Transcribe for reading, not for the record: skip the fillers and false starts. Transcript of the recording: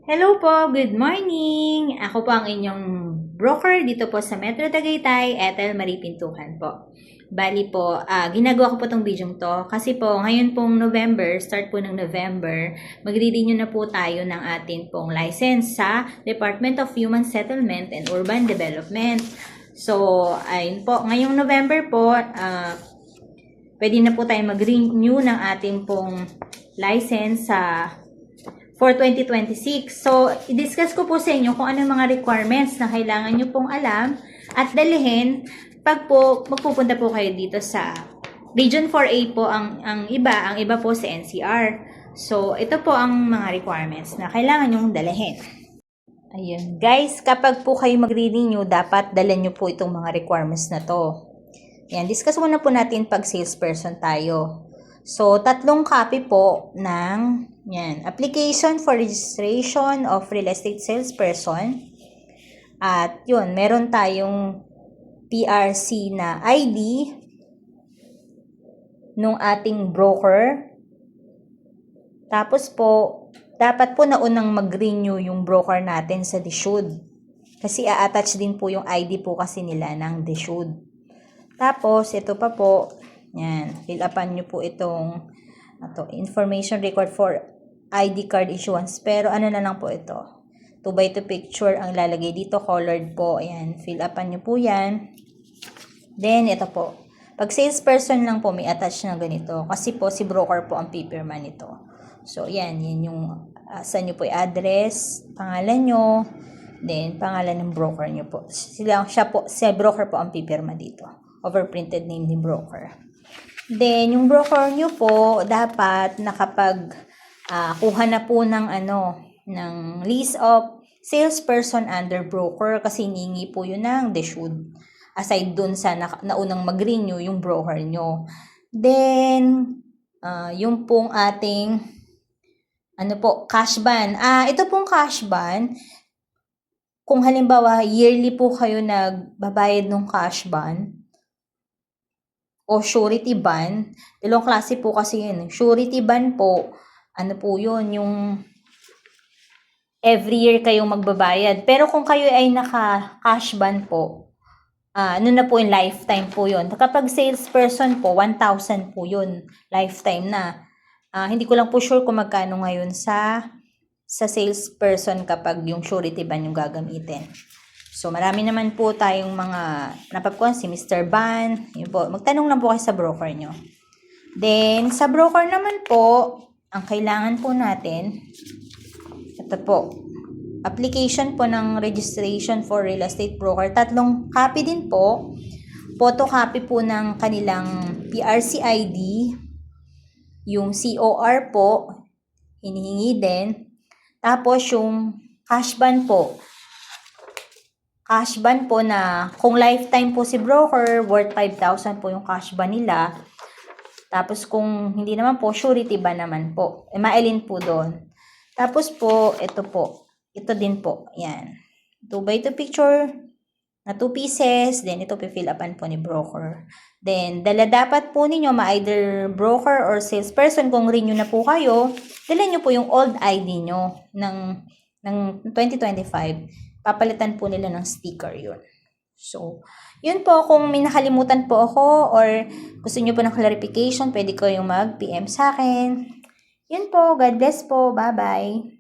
Hello po, good morning! Ako po ang inyong broker dito po sa Metro Tagaytay, Ethel Marie Pintukan po. Bali po, ginagawa ko po itong video to kasi po ngayon pong November, start po ng November, magre-renew na po tayo ng atin pong license sa Department of Human Settlement and Urban Development. So, ayun po, ngayong November po, pwede na po tayo mag-renew ng ating pong license sa for 2026. So, i-discuss ko po sa inyo kung ano yung mga requirements na kailangan nyo pong alam at dalhin pag po magpupunta po kayo dito sa Region 4A po ang iba po sa NCR. So, ito po ang mga requirements na kailangan nyong dalhin. Ayun. Guys, kapag po kayo magre-renew, dapat dala nyo po itong mga requirements na to. Yan, discuss muna po natin pag salesperson tayo. So, 3 copy po ng application for registration of real estate salesperson. At yun, meron tayong PRC na ID nung ating broker. Tapos po, dapat po naunang mag-renew yung broker natin sa DSUD. Kasi a-attach din po yung ID po kasi nila ng DSUD. Tapos, ito pa po, yan, fill upan nyo po itong information record for ID card issuance. Pero ano na lang po ito, 2x2 picture ang lalagay dito, colored po. Ayan, fill upan nyo po yan. Then, ito po. Pag salesperson lang po, may attach na ganito. Kasi po, si broker po ang pipirma nito. So, yan yung saan nyo po i-address, pangalan nyo, then pangalan ng broker nyo po. Si broker po ang pipirma dito. Overprinted name ni broker. Then, yung broker nyo po, dapat kuha na po ng ng list of salesperson under broker kasi hiningi po yun ng DSUD. Aside dun sa naunang mag-renew yung broker nyo. Then, yung pong ating cash ban. Ito pong cash ban, kung halimbawa yearly po kayo nagbabayad ng cash ban, o surety ban, dalawang klase po kasi yun. Surety ban po, yun, yung every year kayong magbabayad. Pero kung kayo ay naka-cash ban po, na po yung lifetime po yun. Kapag salesperson po, 1,000 po yun, lifetime na. Hindi ko lang po sure kung magkano ngayon sa salesperson kapag yung surety ban yung gagamitin. So, marami naman po tayong mga napapkuhan, si Mr. Ban. Yun po, magtanong lang po kayo sa broker nyo. Then, sa broker naman po, ang kailangan po natin, ito po, application po ng registration for real estate broker. 3 copy din po. Photocopy po ng kanilang PRC ID. Yung COR po, hinihingi din. Tapos, yung cash ban po. Cash ban po na kung lifetime po si broker, worth 5,000 po yung cash ban nila. Tapos kung hindi naman po, surety ban naman po. Mailin po doon. Tapos po, ito po. Ito din po. Yan. 2x2 picture na 2 pieces. Then ito fill upan po ni broker. Then dapat po ninyo either broker or salesperson kung renew na po kayo. Dala nyo po yung old ID nyo ng 2025. Papalitan po nila ng sticker yun. So, yun po, kung may nakalimutan po ako or gusto nyo po ng clarification, pwede kayong mag-PM sa akin. Yun po, God bless po, bye-bye.